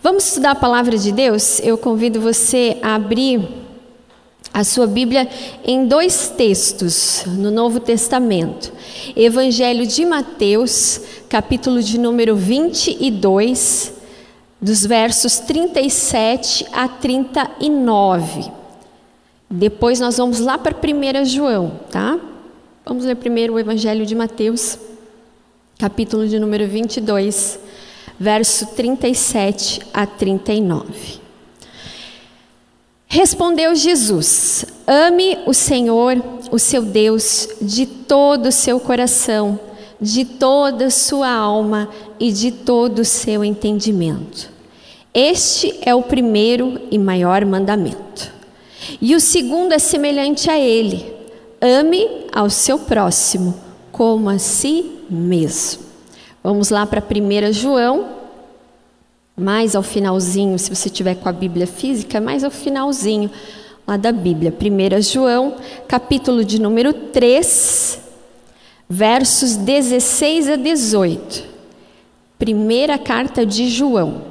Vamos estudar a palavra de Deus? Eu convido você a abrir a sua Bíblia em dois textos no Novo Testamento. Evangelho de Mateus, capítulo de número 22, dos versos 37 a 39. Depois nós vamos lá para 1 João, tá? Vamos ler primeiro o Evangelho de Mateus, capítulo de número 22, verso 37 a 39. Respondeu Jesus: ame o Senhor, o seu Deus, de todo o seu coração, de toda a sua alma e de todo o seu entendimento. Este é o primeiro e maior mandamento. E o segundo é semelhante a ele: ame ao seu próximo como a si mesmo. Vamos lá para 1 João, mais ao finalzinho, se você tiver com a Bíblia física, mais ao finalzinho lá da Bíblia. 1 João, capítulo de número 3, versos 16 a 18. Primeira carta de João,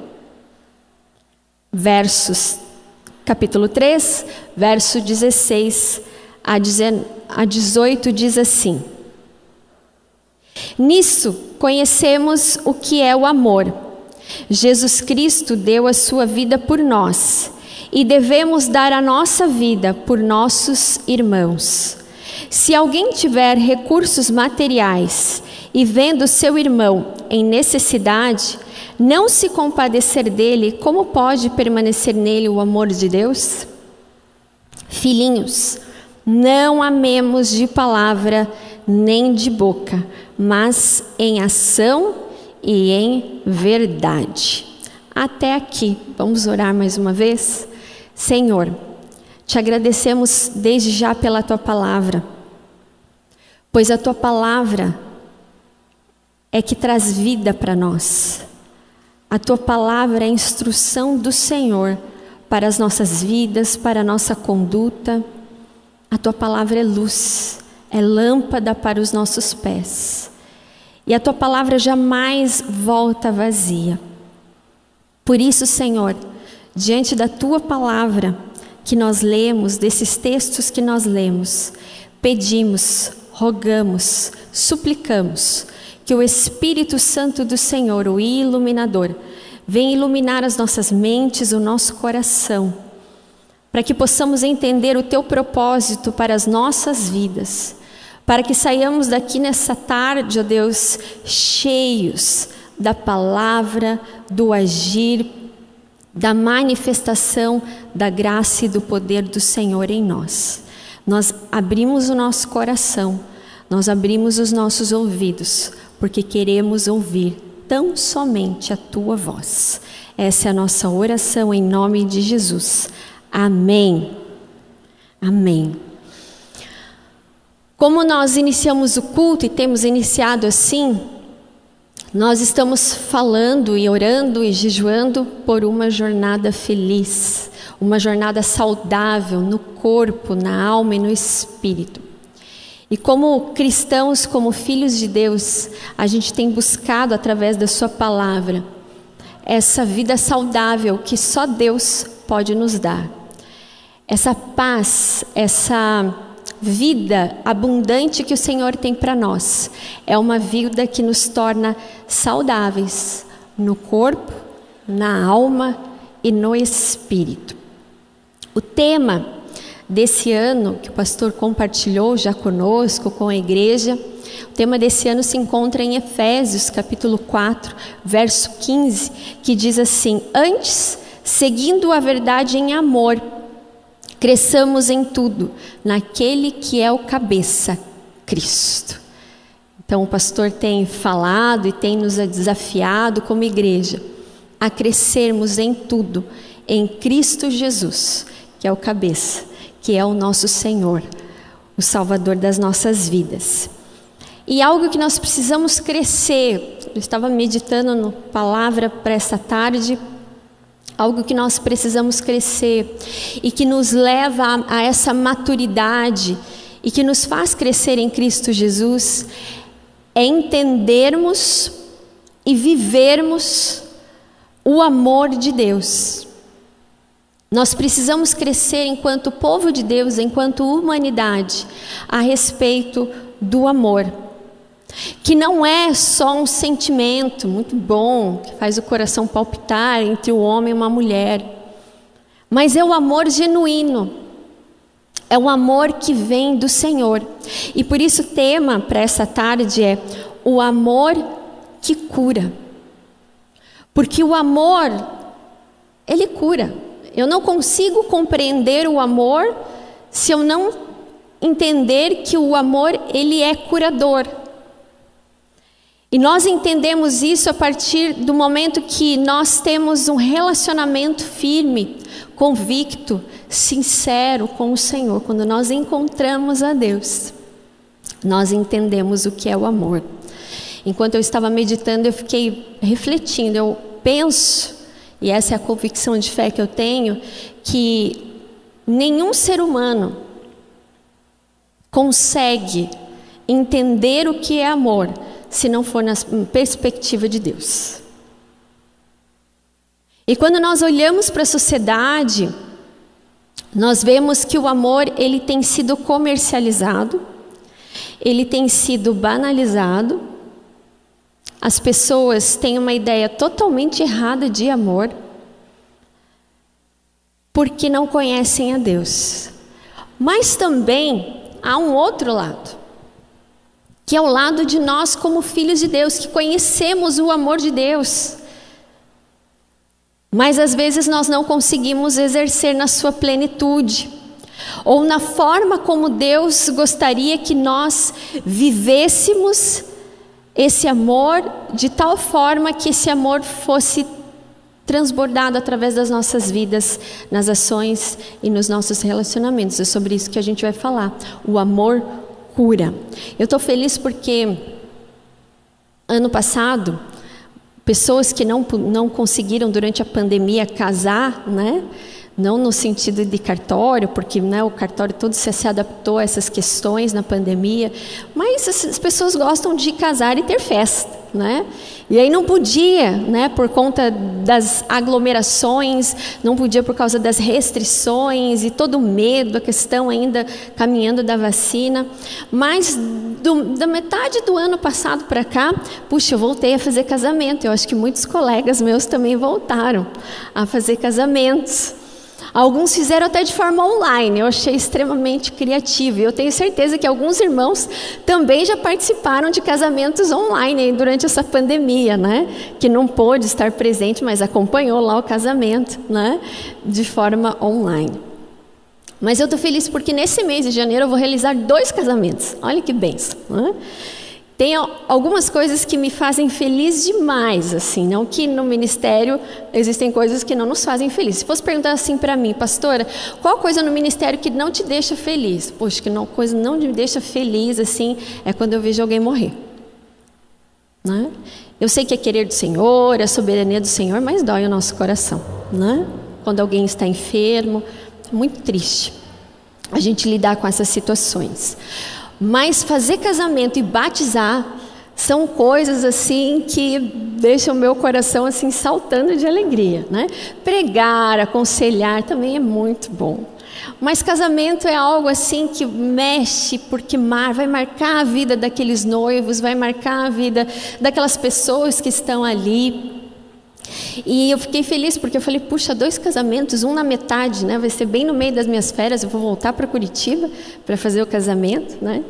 capítulo 3, verso 16 a 18, diz assim: nisso conhecemos o que é o amor. Jesus Cristo deu a sua vida por nós e devemos dar a nossa vida por nossos irmãos. Se alguém tiver recursos materiais e vendo seu irmão em necessidade, não se compadecer dele, como pode permanecer nele o amor de Deus? Filhinhos, não amemos de palavra nem de boca, mas em ação e em verdade. Até aqui, vamos orar mais uma vez? Senhor, te agradecemos desde já pela tua palavra, pois a tua palavra é que traz vida para nós. A tua palavra é a instrução do Senhor para as nossas vidas, para a nossa conduta. A tua palavra é luz, é lâmpada para os nossos pés. E a tua palavra jamais volta vazia. Por isso, Senhor, diante da tua palavra que nós lemos, desses textos que nós lemos, pedimos, rogamos, suplicamos que o Espírito Santo do Senhor, o iluminador, venha iluminar as nossas mentes, o nosso coração, para que possamos entender o teu propósito para as nossas vidas, para que saiamos daqui nessa tarde, ó Deus, cheios da palavra, do agir, da manifestação da graça e do poder do Senhor em nós. Nós abrimos o nosso coração, nós abrimos os nossos ouvidos, porque queremos ouvir tão somente a tua voz. Essa é a nossa oração em nome de Jesus. Amém. Amém. Como nós iniciamos o culto e temos iniciado assim, nós estamos falando e orando e jejuando por uma jornada feliz, uma jornada saudável no corpo, na alma e no espírito. E como cristãos, como filhos de Deus, a gente tem buscado através da sua palavra essa vida saudável que só Deus pode nos dar. Essa paz, essa vida abundante que o Senhor tem para nós. É uma vida que nos torna saudáveis no corpo, na alma e no espírito. O tema desse ano, que o pastor compartilhou já conosco, com a igreja, o tema desse ano se encontra em Efésios, capítulo 4, verso 15, que diz assim: antes, seguindo a verdade em amor, cresçamos em tudo, naquele que é o cabeça, Cristo. Então o pastor tem falado e tem nos desafiado como igreja a crescermos em tudo, em Cristo Jesus, que é o cabeça, que é o nosso Senhor, o Salvador das nossas vidas. E algo que nós precisamos crescer, eu estava meditando na palavra para essa tarde, algo que nós precisamos crescer e que nos leva a essa maturidade e que nos faz crescer em Cristo Jesus, é entendermos e vivermos o amor de Deus. Nós precisamos crescer enquanto povo de Deus, enquanto humanidade, a respeito do amor, que não é só um sentimento muito bom, que faz o coração palpitar entre o homem e uma mulher, mas é o amor genuíno, é um amor que vem do Senhor. E por isso o tema para essa tarde é o amor que cura, porque o amor, ele cura. Eu não consigo compreender o amor se eu não entender que o amor, ele é curador. E nós entendemos isso a partir do momento que nós temos um relacionamento firme, convicto, sincero com o Senhor. Quando nós encontramos a Deus, nós entendemos o que é o amor. Enquanto eu estava meditando, eu fiquei refletindo, eu penso, e essa é a convicção de fé que eu tenho, que nenhum ser humano consegue entender o que é amor se não for na perspectiva de Deus. E quando nós olhamos para a sociedade, nós vemos que o amor, ele tem sido comercializado, ele tem sido banalizado. As pessoas têm uma ideia totalmente errada de amor, porque não conhecem a Deus. Mas também há um outro lado, que é o lado de nós como filhos de Deus, que conhecemos o amor de Deus, mas às vezes nós não conseguimos exercer na sua plenitude, ou na forma como Deus gostaria que nós vivêssemos esse amor, de tal forma que esse amor fosse transbordado através das nossas vidas, nas ações e nos nossos relacionamentos. É sobre isso que a gente vai falar. O amor cura. Eu estou feliz porque ano passado, pessoas que não conseguiram durante a pandemia casar, né? Não no sentido de cartório, porque né, o cartório todo se adaptou a essas questões na pandemia, mas as pessoas gostam de casar e ter festa, né? E aí não podia, né, por conta das aglomerações, não podia por causa das restrições e todo o medo, a questão ainda caminhando da vacina. Mas da metade do ano passado para cá, puxa, eu voltei a fazer casamento. Eu acho que muitos colegas meus também voltaram a fazer casamentos. Alguns fizeram até de forma online, eu achei extremamente criativo. E eu tenho certeza que alguns irmãos também já participaram de casamentos online durante essa pandemia, né? Que não pôde estar presente, mas acompanhou lá o casamento, né? De forma online. Mas eu estou feliz porque nesse mês de janeiro eu vou realizar 2 casamentos. Olha que bênção, né? Tem algumas coisas que me fazem feliz demais, assim, não que no ministério existem coisas que não nos fazem feliz. Se fosse perguntar assim para mim, pastora, qual coisa no ministério que não te deixa feliz? Poxa, que coisa não me deixa feliz, assim, é quando eu vejo alguém morrer. Né? Eu sei que é querer do Senhor, é soberania do Senhor, mas dói o nosso coração, né? Quando alguém está enfermo, é muito triste a gente lidar com essas situações. Mas fazer casamento e batizar são coisas assim que deixam o meu coração assim saltando de alegria, né? Pregar, aconselhar também é muito bom. Mas casamento é algo assim que mexe, porque vai marcar a vida daqueles noivos, vai marcar a vida daquelas pessoas que estão ali. E eu fiquei feliz porque eu falei, puxa, 2 casamentos, um na metade, né? Vai ser bem no meio das minhas férias, eu vou voltar para Curitiba para fazer o casamento, né?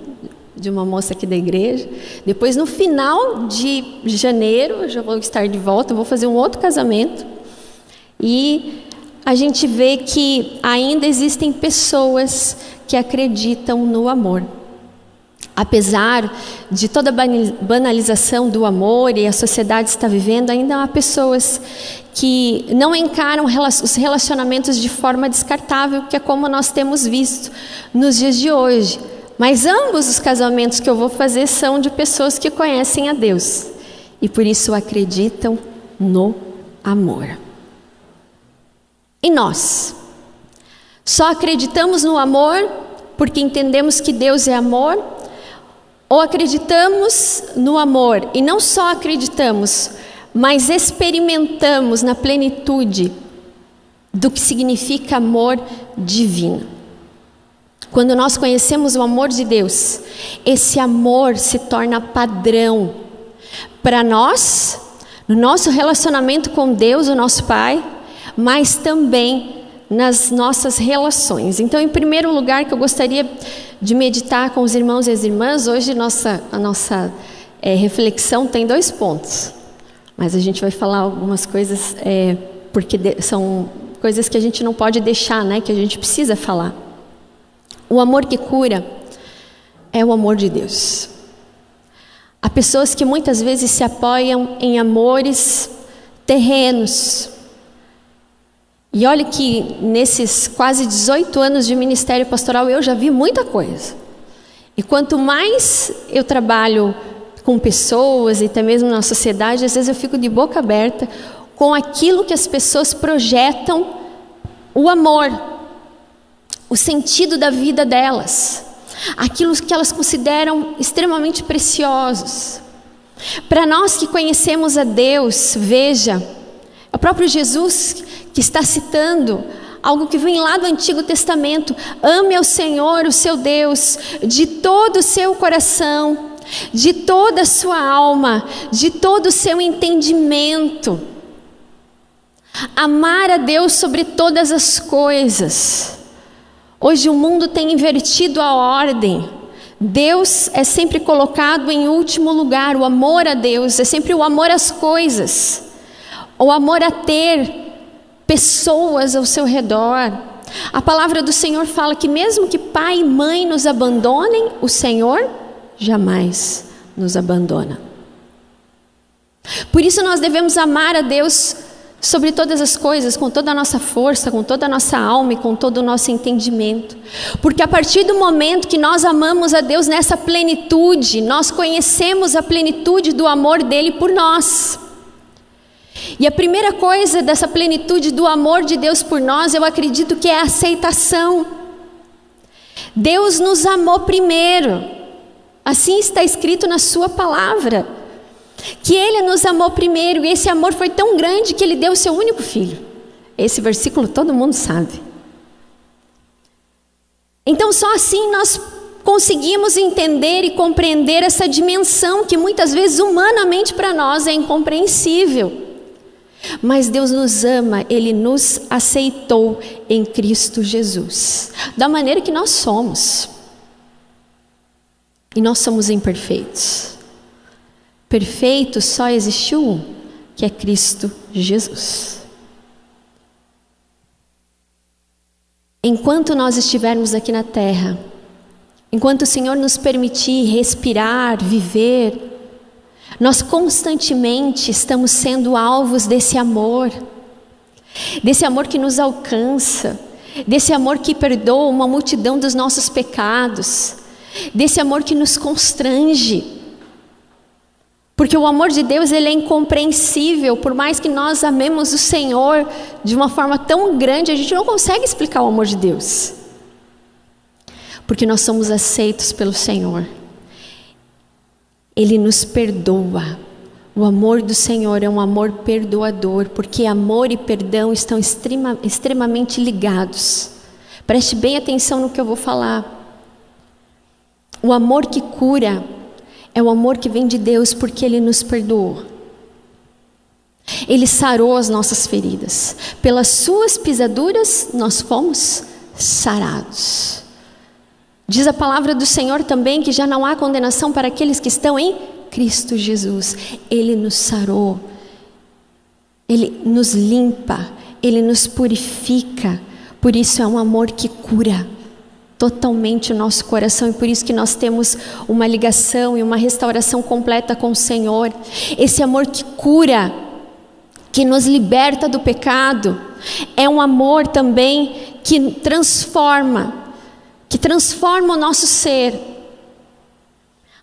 De uma moça aqui da igreja. Depois no final de janeiro, eu já vou estar de volta, eu vou fazer um outro casamento. E a gente vê que ainda existem pessoas que acreditam no amor. Apesar de toda a banalização do amor e a sociedade está vivendo, ainda há pessoas que não encaram os relacionamentos de forma descartável, que é como nós temos visto nos dias de hoje. Mas ambos os casamentos que eu vou fazer são de pessoas que conhecem a Deus e por isso acreditam no amor. E nós? Só acreditamos no amor porque entendemos que Deus é amor? Ou acreditamos no amor, e não só acreditamos, mas experimentamos na plenitude do que significa amor divino. Quando nós conhecemos o amor de Deus, esse amor se torna padrão para nós, no nosso relacionamento com Deus, o nosso Pai, mas também nas nossas relações. Então, em primeiro lugar, que eu gostaria de meditar com os irmãos e as irmãs, hoje a nossa reflexão tem 2 pontos, mas a gente vai falar algumas coisas, porque são coisas que a gente não pode deixar, né, que a gente precisa falar. O amor que cura é o amor de Deus. Há pessoas que muitas vezes se apoiam em amores terrenos. E olha que nesses quase 18 anos de ministério pastoral eu já vi muita coisa. E quanto mais eu trabalho com pessoas e até mesmo na sociedade, às vezes eu fico de boca aberta com aquilo que as pessoas projetam, o amor, o sentido da vida delas, aquilo que elas consideram extremamente preciosos. Para nós que conhecemos a Deus, veja, é o próprio Jesus que está citando algo que vem lá do Antigo Testamento: ame ao Senhor, o seu Deus, de todo o seu coração, de toda a sua alma, de todo o seu entendimento. Amar a Deus sobre todas as coisas. Hoje o mundo tem invertido a ordem. Deus é sempre colocado em último lugar. O amor a Deus é sempre o amor às coisas, o amor a ter pessoas ao seu redor. A palavra do Senhor fala que mesmo que pai e mãe nos abandonem, o Senhor jamais nos abandona. Por isso nós devemos amar a Deus sobre todas as coisas, com toda a nossa força, com toda a nossa alma e com todo o nosso entendimento. Porque a partir do momento que nós amamos a Deus nessa plenitude, nós conhecemos a plenitude do amor dele por nós. E a primeira coisa dessa plenitude do amor de Deus por nós, eu acredito que é a aceitação. Deus nos amou primeiro. Assim está escrito na sua palavra, que Ele nos amou primeiro, e esse amor foi tão grande que Ele deu o seu único filho. Esse versículo todo mundo sabe. Então só assim nós conseguimos entender e compreender essa dimensão que muitas vezes humanamente para nós é incompreensível. Mas Deus nos ama, Ele nos aceitou em Cristo Jesus, da maneira que nós somos. E nós somos imperfeitos. Perfeito só existiu um, que é Cristo Jesus. Enquanto nós estivermos aqui na terra, enquanto o Senhor nos permitir respirar, viver, nós constantemente estamos sendo alvos desse amor que nos alcança, desse amor que perdoa uma multidão dos nossos pecados, desse amor que nos constrange. Porque o amor de Deus, ele é incompreensível. Por mais que nós amemos o Senhor de uma forma tão grande, a gente não consegue explicar o amor de Deus. Porque nós somos aceitos pelo Senhor. Ele nos perdoa. O amor do Senhor é um amor perdoador, porque amor e perdão estão extremamente ligados. Preste bem atenção no que eu vou falar. O amor que cura é o amor que vem de Deus, porque Ele nos perdoou. Ele sarou as nossas feridas. Pelas suas pisaduras nós fomos sarados. Diz a palavra do Senhor também que já não há condenação para aqueles que estão em Cristo Jesus. Ele nos sarou. Ele nos limpa. Ele nos purifica. Por isso é um amor que cura totalmente o nosso coração, e por isso que nós temos uma ligação e uma restauração completa com o Senhor. Esse amor que cura, que nos liberta do pecado, é um amor também que transforma o nosso ser.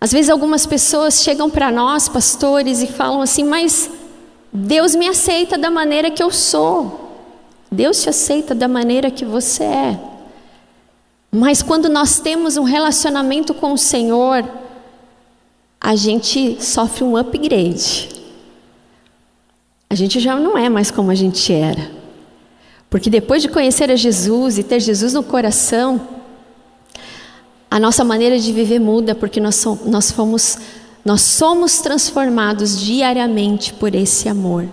Às vezes algumas pessoas chegam para nós, pastores, e falam assim: mas Deus me aceita da maneira que eu sou. Deus te aceita da maneira que você é. Mas quando nós temos um relacionamento com o Senhor, a gente sofre um upgrade. a gente já não é mais como a gente era. Porque depois de conhecer a Jesus e ter Jesus no coração, a nossa maneira de viver muda, porque nós somos transformados diariamente por esse amor.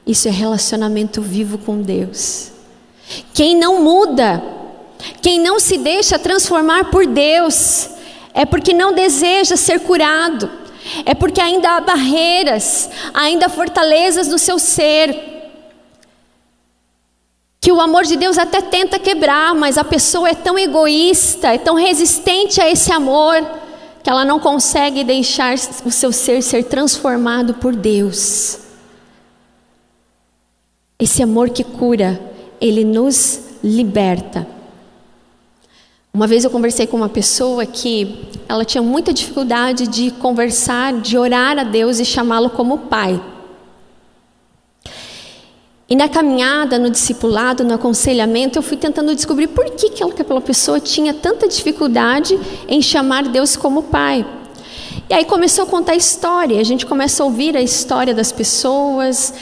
Isso é relacionamento vivo com Deus. Quem não muda, quem não se deixa transformar por Deus, é porque não deseja ser curado, é porque ainda há barreiras, ainda há fortalezas no seu ser, que o amor de Deus até tenta quebrar, mas a pessoa é tão egoísta, é tão resistente a esse amor, que ela não consegue deixar o seu ser transformado por Deus. Esse amor que cura, ele nos liberta. Uma vez eu conversei com uma pessoa que ela tinha muita dificuldade de conversar, de orar a Deus e chamá-lo como Pai. E na caminhada, no discipulado, no aconselhamento, eu fui tentando descobrir por que aquela pessoa tinha tanta dificuldade em chamar Deus como Pai. E aí começou a contar a história, a gente começa a ouvir a história das pessoas,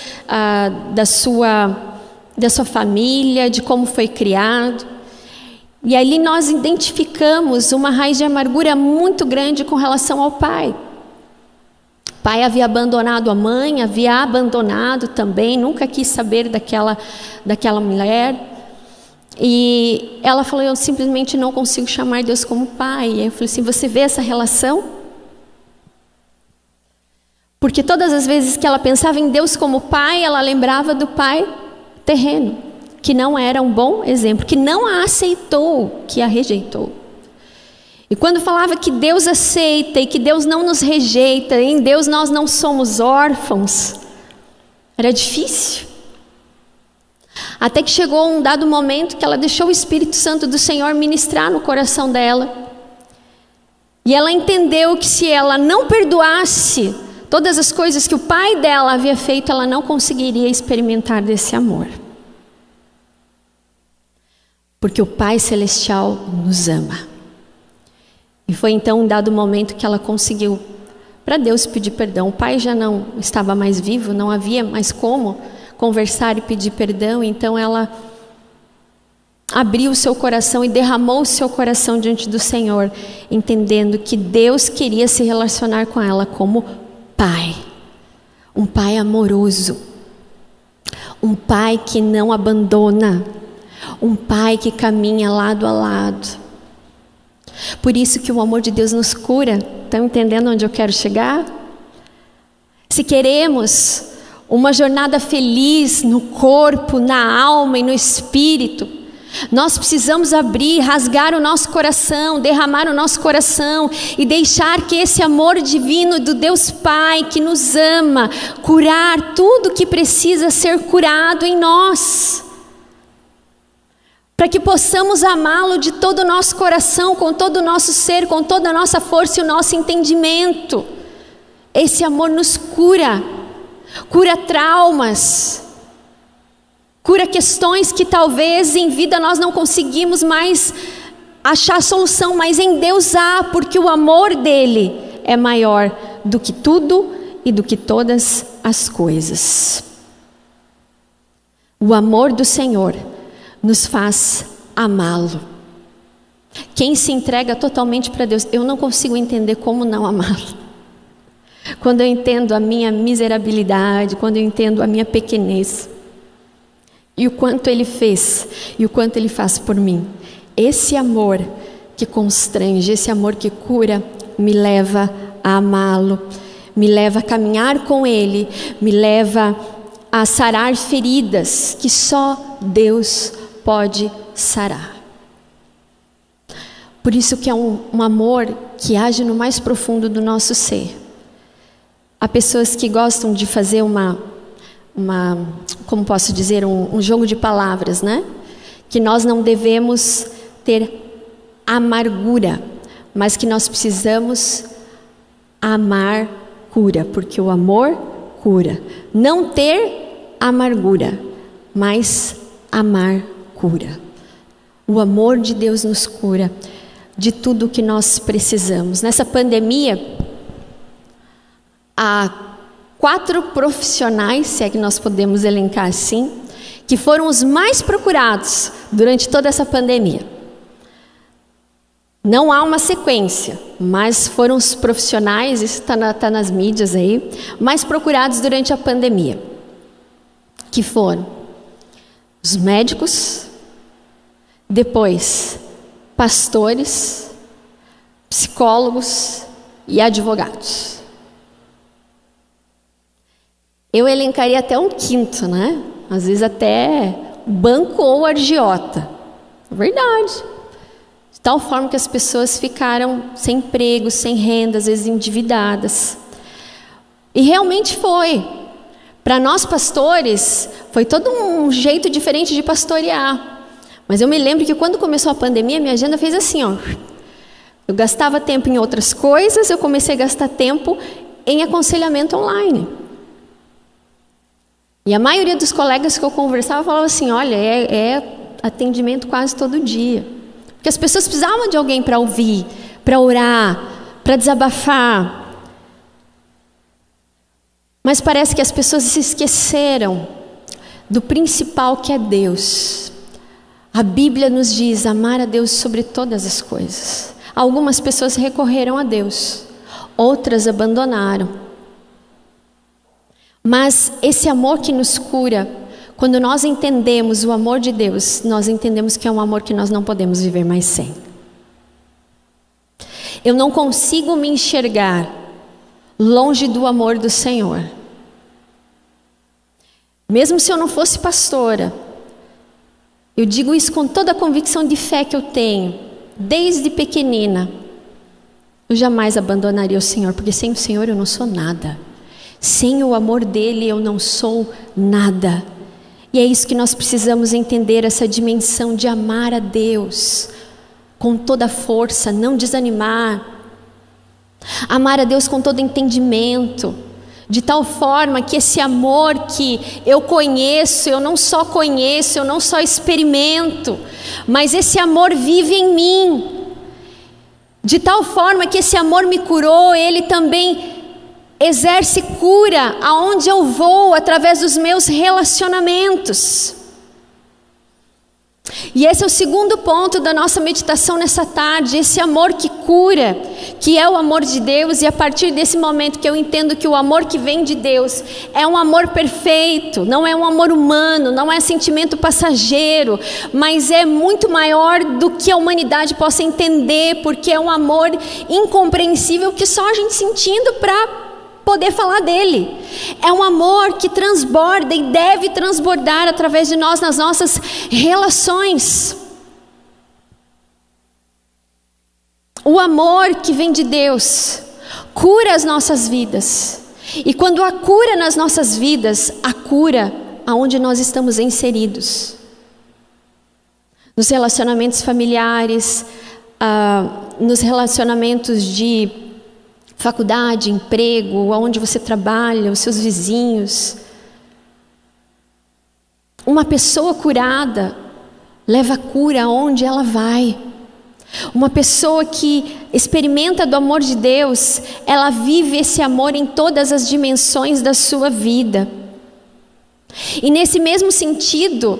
da sua família, de como foi criado. E ali nós identificamos uma raiz de amargura muito grande com relação ao pai. O pai havia abandonado a mãe, havia abandonado também, nunca quis saber daquela mulher. E ela falou, eu simplesmente não consigo chamar Deus como pai. E eu falei assim, você vê essa relação? Porque todas as vezes que ela pensava em Deus como pai, ela lembrava do pai terreno, que não era um bom exemplo, que não a aceitou, que a rejeitou. E quando falava que Deus aceita e que Deus não nos rejeita, em Deus nós não somos órfãos, era difícil. Até que chegou um dado momento que ela deixou o Espírito Santo do Senhor ministrar no coração dela. E ela entendeu que se ela não perdoasse todas as coisas que o pai dela havia feito, ela não conseguiria experimentar desse amor. Porque o Pai Celestial nos ama. E foi então um dado momento que ela conseguiu para Deus pedir perdão. O pai já não estava mais vivo, não havia mais como conversar e pedir perdão. Então ela abriu o seu coração e derramou o seu coração diante do Senhor, entendendo que Deus queria se relacionar com ela como pai. Um pai amoroso. Um pai que não abandona. Um pai que caminha lado a lado. Por isso que o amor de Deus nos cura. Estão entendendo onde eu quero chegar? Se queremos uma jornada feliz no corpo, na alma e no espírito, nós precisamos abrir, rasgar o nosso coração, derramar o nosso coração e deixar que esse amor divino do Deus Pai que nos ama, curar tudo que precisa ser curado em nós. Para que possamos amá-lo de todo o nosso coração, com todo o nosso ser, com toda a nossa força e o nosso entendimento. Esse amor nos cura, cura traumas, cura questões que talvez em vida nós não conseguimos mais achar solução, mas em Deus há, porque o amor dele é maior do que tudo e do que todas as coisas. O amor do Senhor nos faz amá-lo. Quem se entrega totalmente para Deus, eu não consigo entender como não amá-lo. Quando eu entendo a minha miserabilidade, quando eu entendo a minha pequenez, e o quanto Ele fez, e o quanto Ele faz por mim, esse amor que constrange, esse amor que cura, me leva a amá-lo, me leva a caminhar com Ele, me leva a sarar feridas que só Deus pode sarar. Por isso que é um amor que age no mais profundo do nosso ser. Há pessoas que gostam de fazer como posso dizer, um jogo de palavras, né? Que nós não devemos ter amargura, mas que nós precisamos amar cura, porque o amor cura. Não ter amargura, mas amar cura. O amor de Deus nos cura de tudo o que nós precisamos. Nessa pandemia, há 4 profissionais, se é que nós podemos elencar assim, que foram os mais procurados durante toda essa pandemia. Não há uma sequência, mas foram os profissionais, isso está nas mídias aí, mais procurados durante a pandemia, que foram os médicos, depois pastores, psicólogos e advogados. Eu elencaria até um quinto, né? Às vezes até banco ou agiota. Verdade. De tal forma que as pessoas ficaram sem emprego, sem renda, às vezes endividadas. E realmente foi. Para nós pastores, foi todo um jeito diferente de pastorear. Mas eu me lembro que quando começou a pandemia, minha agenda fez assim, ó. Eu gastava tempo em outras coisas, eu comecei a gastar tempo em aconselhamento online. E a maioria dos colegas que eu conversava falava assim, olha, é atendimento quase todo dia. Porque as pessoas precisavam de alguém para ouvir, para orar, para desabafar. Mas parece que as pessoas se esqueceram do principal, que é Deus. A Bíblia nos diz amar a Deus sobre todas as coisas. Algumas pessoas recorreram a Deus, outras abandonaram. Mas esse amor que nos cura, quando nós entendemos o amor de Deus, nós entendemos que é um amor que nós não podemos viver mais sem. Eu não consigo me enxergar longe do amor do Senhor. Mesmo se eu não fosse pastora, eu digo isso com toda a convicção de fé que eu tenho, desde pequenina. Eu jamais abandonaria o Senhor, porque sem o Senhor eu não sou nada. Sem o amor dele eu não sou nada. E é isso que nós precisamos entender, essa dimensão de amar a Deus com toda a força, não desanimar. Amar a Deus com todo entendimento, de tal forma que esse amor que eu conheço, eu não só conheço, eu não só experimento, mas esse amor vive em mim. De tal forma que esse amor me curou, ele também exerce cura aonde eu vou, através dos meus relacionamentos. E esse é o segundo ponto da nossa meditação nessa tarde, esse amor que cura, que é o amor de Deus. E a partir desse momento que eu entendo que o amor que vem de Deus é um amor perfeito, não é um amor humano, não é sentimento passageiro, mas é muito maior do que a humanidade possa entender, porque é um amor incompreensível que só a gente sentindo para poder falar dele. É um amor que transborda e deve transbordar através de nós nas nossas relações. O amor que vem de Deus cura as nossas vidas. E quando há cura nas nossas vidas, há cura aonde nós estamos inseridos. Nos relacionamentos familiares, nos relacionamentos de faculdade, emprego, aonde você trabalha, os seus vizinhos. Uma pessoa curada leva cura aonde ela vai. Uma pessoa que experimenta do amor de Deus, ela vive esse amor em todas as dimensões da sua vida. E nesse mesmo sentido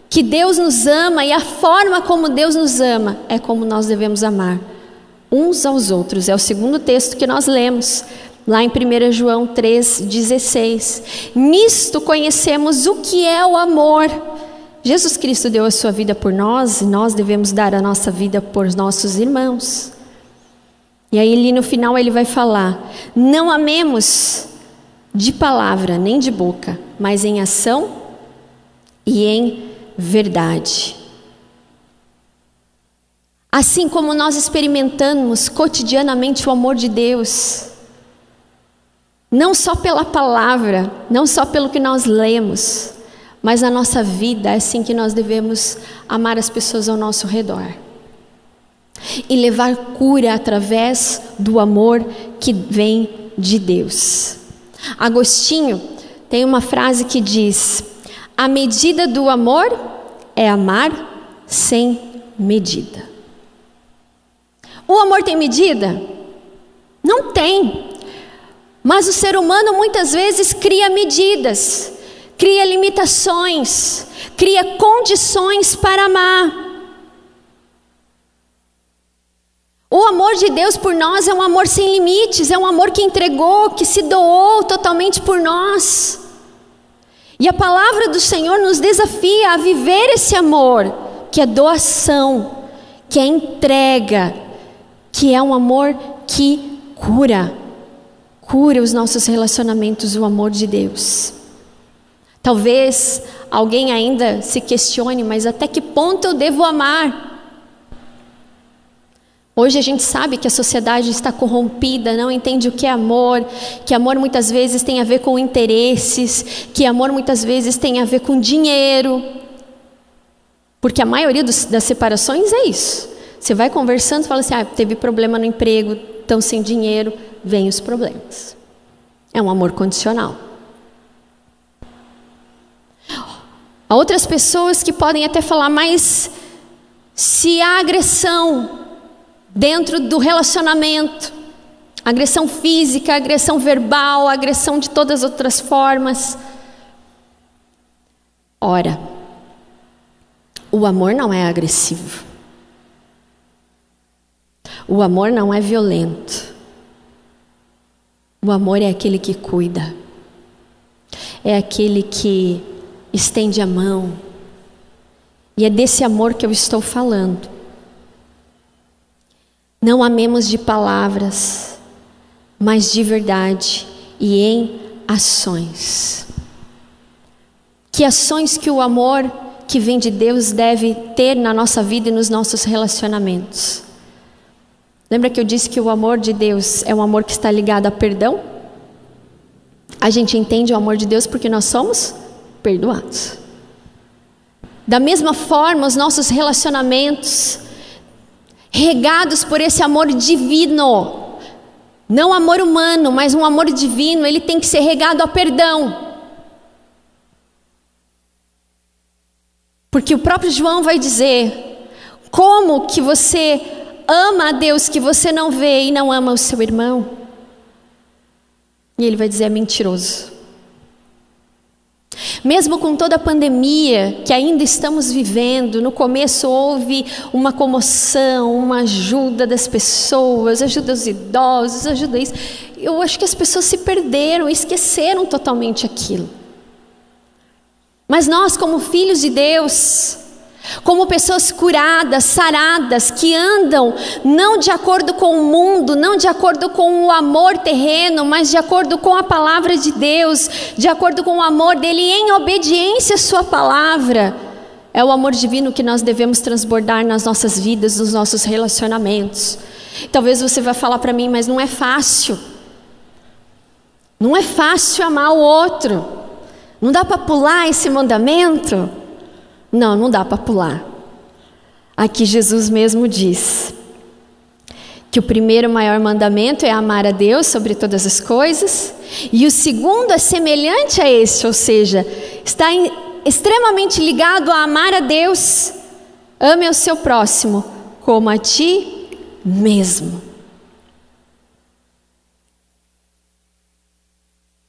que Deus nos ama, e a forma como Deus nos ama é como nós devemos amar uns aos outros. É o segundo texto que nós lemos, lá em 1 João 3,16. Nisto conhecemos o que é o amor. Jesus Cristo deu a sua vida por nós, e nós devemos dar a nossa vida por nossos irmãos. E aí ali no final ele vai falar: não amemos de palavra nem de boca, mas em ação e em verdade. Assim como nós experimentamos cotidianamente o amor de Deus, não só pela palavra, não só pelo que nós lemos, mas na nossa vida é assim que nós devemos amar as pessoas ao nosso redor. E levar cura através do amor que vem de Deus. Agostinho tem uma frase que diz: a medida do amor é amar sem medida. O amor tem medida? Não tem. Mas o ser humano muitas vezes cria medidas, cria limitações, cria condições para amar. O amor de Deus por nós é um amor sem limites, é um amor que entregou, que se doou totalmente por nós. E a palavra do Senhor nos desafia a viver esse amor, que é doação, que é entrega, que é um amor que cura os nossos relacionamentos, o amor de Deus. Talvez alguém ainda se questione, mas até que ponto eu devo amar? Hoje a gente sabe que a sociedade está corrompida, não entende o que é amor, que amor muitas vezes tem a ver com interesses, que amor muitas vezes tem a ver com dinheiro. Porque a maioria das separações é isso. Você vai conversando e fala assim, teve problema no emprego, estão sem dinheiro, vem os problemas. É um amor condicional. Há outras pessoas que podem até falar, mas se há agressão dentro do relacionamento, agressão física, agressão verbal, agressão de todas as outras formas. Ora, o amor não é agressivo. O amor não é violento. O amor é aquele que cuida. É aquele que estende a mão. E é desse amor que eu estou falando. Não amemos de palavras, mas de verdade e em ações. Que ações que o amor que vem de Deus deve ter na nossa vida e nos nossos relacionamentos? Lembra que eu disse que o amor de Deus é um amor que está ligado a perdão? A gente entende o amor de Deus porque nós somos perdoados. Da mesma forma, os nossos relacionamentos regados por esse amor divino, não amor humano, mas um amor divino, ele tem que ser regado a perdão. Porque o próprio João vai dizer, como que você ama a Deus que você não vê e não ama o seu irmão? E ele vai dizer, é mentiroso. Mesmo com toda a pandemia que ainda estamos vivendo, no começo houve uma comoção, uma ajuda das pessoas, ajuda os idosos, ajuda isso. Eu acho que as pessoas se perderam, esqueceram totalmente aquilo. Mas nós, como filhos de Deus, como pessoas curadas, saradas, que andam não de acordo com o mundo, não de acordo com o amor terreno, mas de acordo com a palavra de Deus, de acordo com o amor dele, em obediência à sua palavra, é o amor divino que nós devemos transbordar nas nossas vidas, nos nossos relacionamentos. Talvez você vá falar para mim, mas não é fácil. Não é fácil amar o outro. Não dá para pular esse mandamento? Não dá para pular. Aqui Jesus mesmo diz que o primeiro maior mandamento é amar a Deus sobre todas as coisas, e o segundo é semelhante a esse, ou seja, está extremamente ligado a amar a Deus. Ame o seu próximo como a ti mesmo.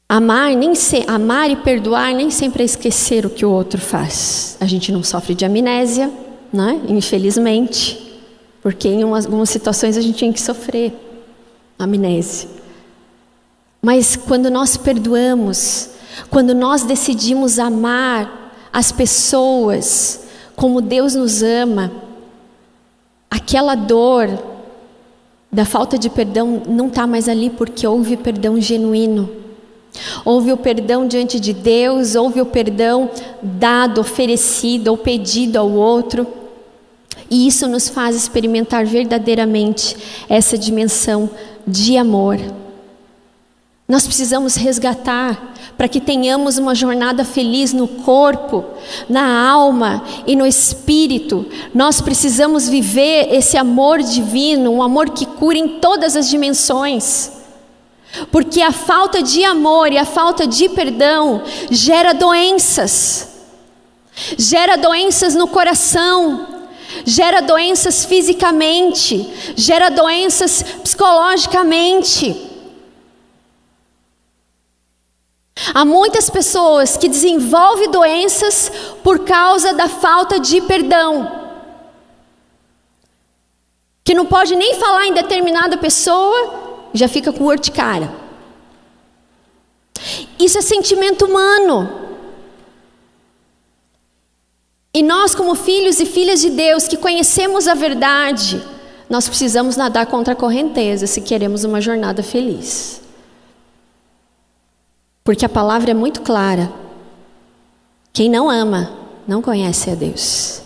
Amar e perdoar nem sempre é esquecer o que o outro faz. A gente não sofre de amnésia, né? Infelizmente, porque em algumas situações a gente tem que sofrer amnésia. Mas quando nós perdoamos, quando nós decidimos amar as pessoas como Deus nos ama, aquela dor da falta de perdão não está mais ali, porque houve perdão genuíno. Houve o perdão diante de Deus, houve o perdão dado, oferecido ou pedido ao outro. E isso nos faz experimentar verdadeiramente essa dimensão de amor. Nós precisamos resgatar para que tenhamos uma jornada feliz no corpo, na alma e no espírito. Nós precisamos viver esse amor divino, um amor que cura em todas as dimensões. Porque a falta de amor e a falta de perdão gera doenças no coração, gera doenças fisicamente, gera doenças psicologicamente. Há muitas pessoas que desenvolvem doenças por causa da falta de perdão, que não pode nem falar em determinada pessoa, já fica com urticária. Isso é sentimento humano. E nós, como filhos e filhas de Deus, que conhecemos a verdade, nós precisamos nadar contra a correnteza se queremos uma jornada feliz. Porque a palavra é muito clara. Quem não ama, não conhece a Deus.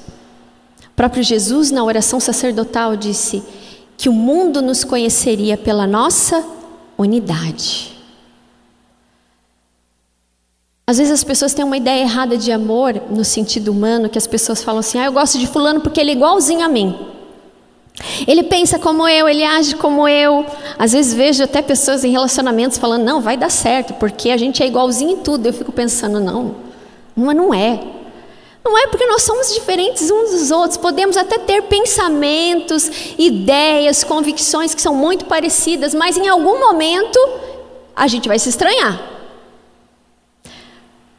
O próprio Jesus, na oração sacerdotal, disse que o mundo nos conheceria pela nossa unidade. Às vezes as pessoas têm uma ideia errada de amor, no sentido humano, que as pessoas falam assim: eu gosto de fulano porque ele é igualzinho a mim. Ele pensa como eu, ele age como eu. Às vezes vejo até pessoas em relacionamentos falando: não, vai dar certo, porque a gente é igualzinho em tudo. Eu fico pensando: mas não é. Não é, porque nós somos diferentes uns dos outros. Podemos até ter pensamentos, ideias, convicções que são muito parecidas, mas em algum momento a gente vai se estranhar.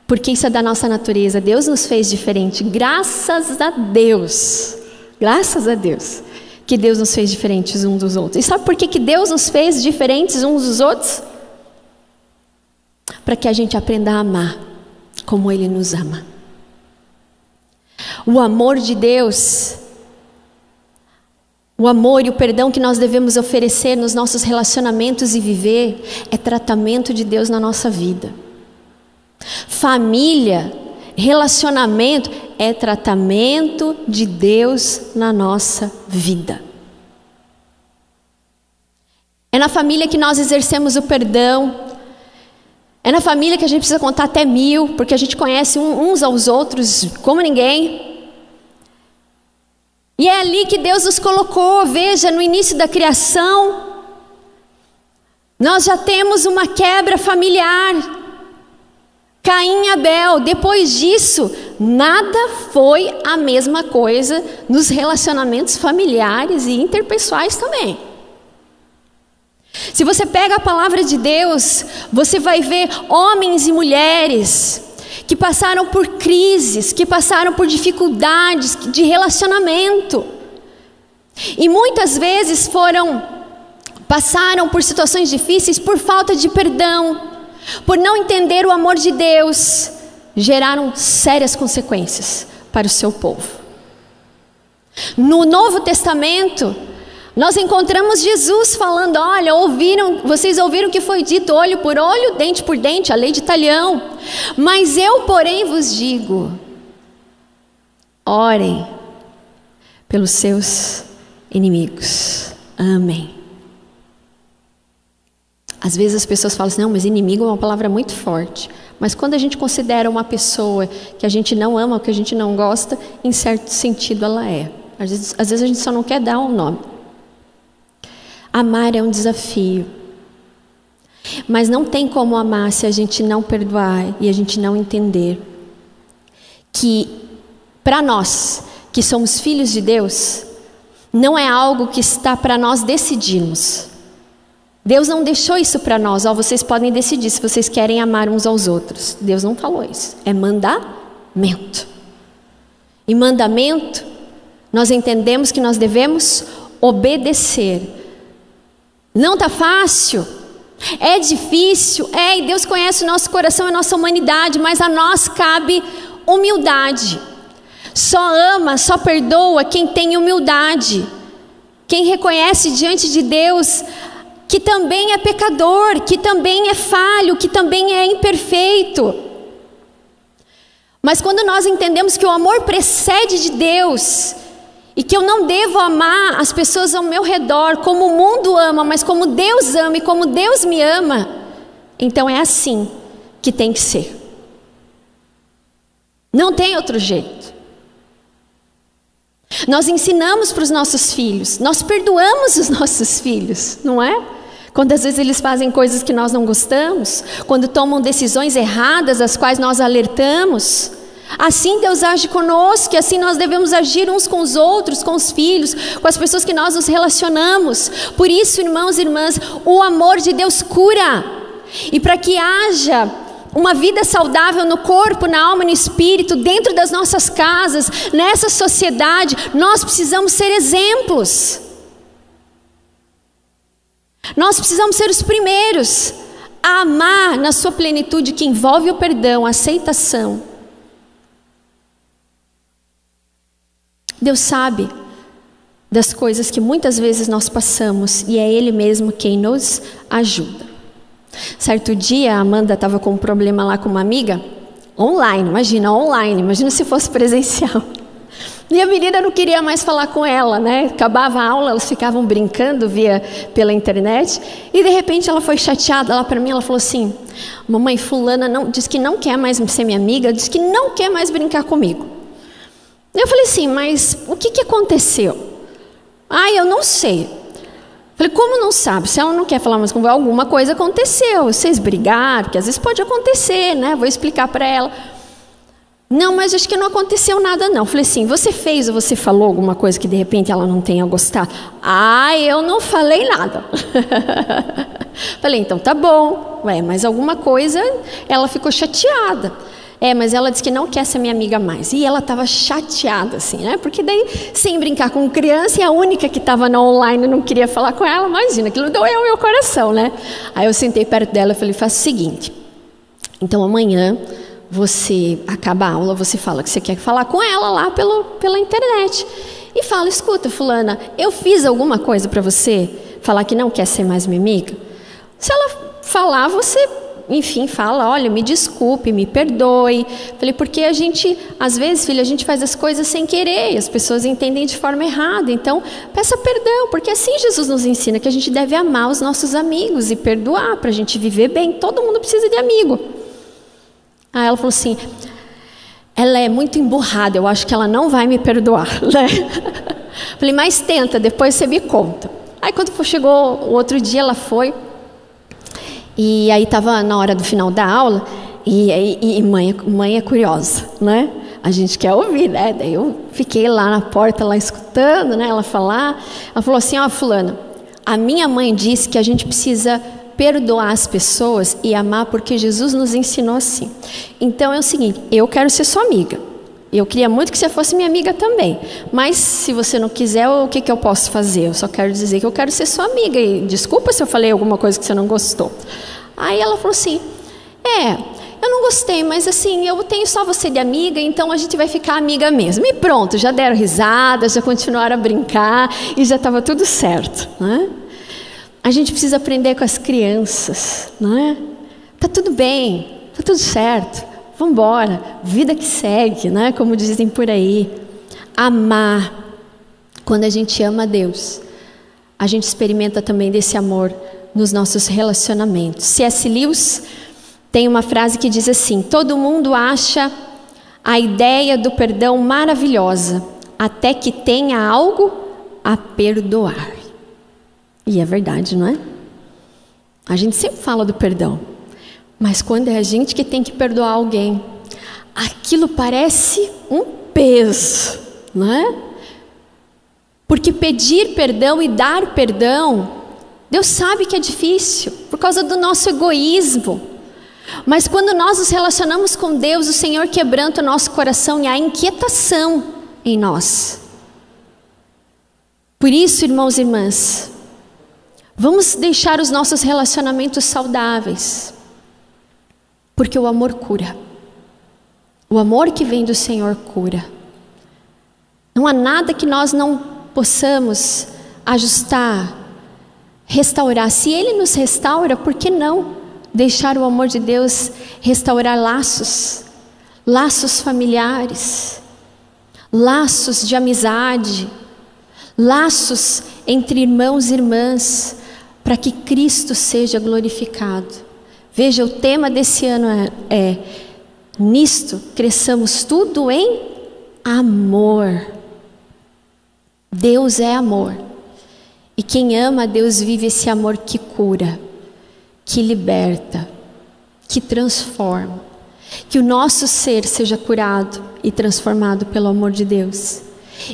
Porque isso é da nossa natureza. Deus nos fez diferente. Graças a Deus. Graças a Deus. Que Deus nos fez diferentes uns dos outros. E sabe por que Deus nos fez diferentes uns dos outros? Para que a gente aprenda a amar como Ele nos ama. O amor de Deus, o amor e o perdão que nós devemos oferecer nos nossos relacionamentos e viver, é tratamento de Deus na nossa vida. Família, relacionamento, é tratamento de Deus na nossa vida. É na família que nós exercemos o perdão. É na família que a gente precisa contar até 1000, porque a gente conhece uns aos outros como ninguém. E é ali que Deus nos colocou. Veja, no início da criação, nós já temos uma quebra familiar. Caim e Abel. Depois disso, nada foi a mesma coisa nos relacionamentos familiares e interpessoais também. Se você pega a palavra de Deus, você vai ver homens e mulheres que passaram por crises, que passaram por dificuldades de relacionamento. E muitas vezes passaram por situações difíceis por falta de perdão, por não entender o amor de Deus, geraram sérias consequências para o seu povo. No Novo Testamento, nós encontramos Jesus falando: olha, vocês ouviram o que foi dito, olho por olho, dente por dente, a lei de Talião. Mas eu, porém, vos digo: orem pelos seus inimigos. Amém. Às vezes as pessoas falam assim: não, mas inimigo é uma palavra muito forte. Mas quando a gente considera uma pessoa que a gente não ama, que a gente não gosta, em certo sentido ela é. Às vezes a gente só não quer dar um nome. Amar é um desafio. Mas não tem como amar se a gente não perdoar e a gente não entender que, para nós, que somos filhos de Deus, não é algo que está para nós decidirmos. Deus não deixou isso para nós. Vocês podem decidir se vocês querem amar uns aos outros. Deus não falou isso. É mandamento. E mandamento, nós entendemos que nós devemos obedecer. Não está fácil, é difícil, e Deus conhece o nosso coração e a nossa humanidade, mas a nós cabe humildade. Só ama, só perdoa quem tem humildade, quem reconhece diante de Deus que também é pecador, que também é falho, que também é imperfeito. Mas quando nós entendemos que o amor precede de Deus, e que eu não devo amar as pessoas ao meu redor como o mundo ama, mas como Deus ama e como Deus me ama, então é assim que tem que ser. Não tem outro jeito. Nós ensinamos para os nossos filhos, nós perdoamos os nossos filhos, não é? Quando às vezes eles fazem coisas que nós não gostamos, quando tomam decisões erradas, as quais nós alertamos. Assim Deus age conosco, e assim nós devemos agir uns com os outros, com os filhos, com as pessoas que nós nos relacionamos. Por isso, irmãos e irmãs, o amor de Deus cura. E para que haja uma vida saudável no corpo, na alma e no espírito, dentro das nossas casas, nessa sociedade, nós precisamos ser exemplos. Nós precisamos ser os primeiros a amar na sua plenitude, que envolve o perdão, a aceitação. Deus sabe das coisas que muitas vezes nós passamos, e é Ele mesmo quem nos ajuda. Certo dia, a Amanda estava com um problema lá com uma amiga, online, imagina se fosse presencial. E a menina não queria mais falar com ela, né? Acabava a aula, elas ficavam brincando pela internet, e de repente ela foi chateada lá para mim, ela falou assim: mamãe, fulana diz que não quer mais ser minha amiga, diz que não quer mais brincar comigo. Eu falei assim, mas o que aconteceu? Eu não sei. Falei, como não sabe? Se ela não quer falar mais com você, alguma coisa aconteceu. Vocês brigaram, porque às vezes pode acontecer, né? Vou explicar para ela. Não, mas acho que não aconteceu nada não. Falei assim, você fez ou você falou alguma coisa que de repente ela não tenha gostado? Eu não falei nada. Falei, então tá bom. Mas alguma coisa, ela ficou chateada. Mas ela disse que não quer ser minha amiga mais. E ela estava chateada, assim, né? Porque daí, sem brincar com criança, e a única que estava no online não queria falar com ela, imagina, aquilo doeu o meu coração, né? Aí eu sentei perto dela e falei, faça o seguinte, então amanhã você acaba a aula, você fala que você quer falar com ela lá pela internet. E fala, escuta, fulana, eu fiz alguma coisa para você falar que não quer ser mais minha amiga? Se ela falar, você... enfim, fala, olha, me desculpe, me perdoe. Falei, porque a gente, às vezes, filha, a gente faz as coisas sem querer, e as pessoas entendem de forma errada. Então, peça perdão, porque assim Jesus nos ensina que a gente deve amar os nossos amigos e perdoar, para a gente viver bem. Todo mundo precisa de amigo. Aí ela falou assim, ela é muito emburrada, eu acho que ela não vai me perdoar, né? Falei, mas tenta, depois você me conta. Aí quando chegou o outro dia, ela foi... E aí estava na hora do final da aula, e mãe é curiosa, né? A gente quer ouvir, né? Daí eu fiquei lá na porta, lá escutando, né? Ela falar. Ela falou assim, fulana, a minha mãe disse que a gente precisa perdoar as pessoas e amar porque Jesus nos ensinou assim. Então é o seguinte, eu quero ser sua amiga. Eu queria muito que você fosse minha amiga também. Mas se você não quiser, o que eu posso fazer? Eu só quero dizer que eu quero ser sua amiga. E desculpa se eu falei alguma coisa que você não gostou. Aí ela falou assim, eu não gostei, mas assim, eu tenho só você de amiga, então a gente vai ficar amiga mesmo. E pronto, já deram risada, já continuaram a brincar e já estava tudo certo, né? A gente precisa aprender com as crianças, né? Tá tudo bem, tá tudo certo. Vamos embora, vida que segue, né? Como dizem por aí. Amar. Quando a gente ama a Deus, a gente experimenta também desse amor nos nossos relacionamentos. C.S. Lewis tem uma frase que diz assim, todo mundo acha a ideia do perdão maravilhosa, até que tenha algo a perdoar. E é verdade, não é? A gente sempre fala do perdão. Mas quando é a gente que tem que perdoar alguém, aquilo parece um peso, não é? Porque pedir perdão e dar perdão, Deus sabe que é difícil, por causa do nosso egoísmo. Mas quando nós nos relacionamos com Deus, o Senhor quebranta o nosso coração e há inquietação em nós. Por isso, irmãos e irmãs, vamos deixar os nossos relacionamentos saudáveis. Porque o amor cura. O amor que vem do Senhor cura. Não há nada que nós não possamos ajustar, restaurar. Se Ele nos restaura, por que não deixar o amor de Deus restaurar laços? Laços familiares, laços de amizade, laços entre irmãos e irmãs, para que Cristo seja glorificado. Veja, o tema desse ano é nisto cresçamos tudo em amor. Deus é amor. E quem ama a Deus vive esse amor que cura, que liberta, que transforma. Que o nosso ser seja curado e transformado pelo amor de Deus.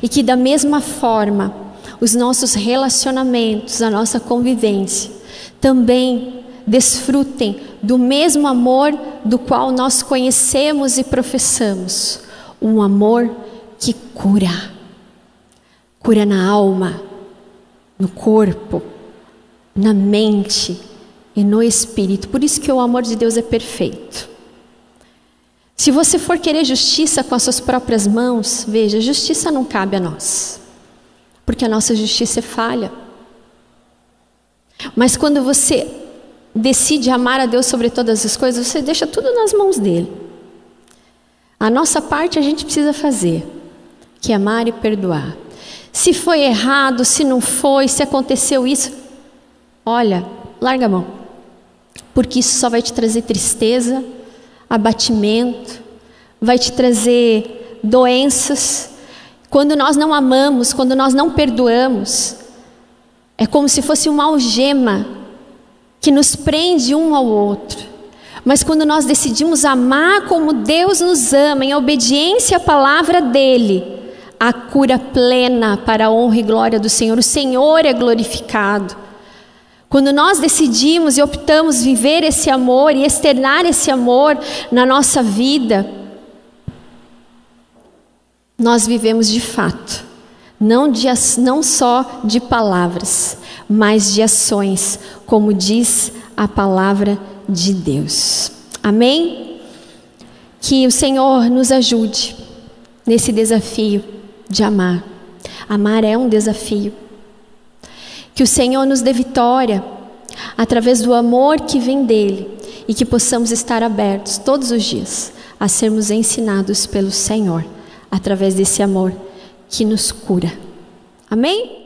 E que da mesma forma, os nossos relacionamentos, a nossa convivência, também desfrutem do mesmo amor do qual nós conhecemos e professamos. Um amor que cura. Cura na alma, no corpo, na mente e no espírito. Por isso que o amor de Deus é perfeito. Se você for querer justiça com as suas próprias mãos, veja, justiça não cabe a nós, porque a nossa justiça é falha. Mas quando você decide amar a Deus sobre todas as coisas, você deixa tudo nas mãos dele. A nossa parte a gente precisa fazer, que é amar e perdoar. Se foi errado, se não foi, se aconteceu isso, olha, larga a mão, porque isso só vai te trazer tristeza, abatimento, vai te trazer doenças. Quando nós não amamos, quando nós não perdoamos, é como se fosse uma algema que nos prende um ao outro. Mas quando nós decidimos amar como Deus nos ama, em obediência à palavra dele, a cura plena para a honra e glória do Senhor, o Senhor é glorificado. Quando nós decidimos e optamos viver esse amor e externar esse amor na nossa vida, nós vivemos de fato, não só de palavras, mas de ações, como diz a palavra de Deus. Amém? Que o Senhor nos ajude nesse desafio de amar. Amar é um desafio. Que o Senhor nos dê vitória através do amor que vem dele e que possamos estar abertos todos os dias a sermos ensinados pelo Senhor através desse amor que nos cura. Amém?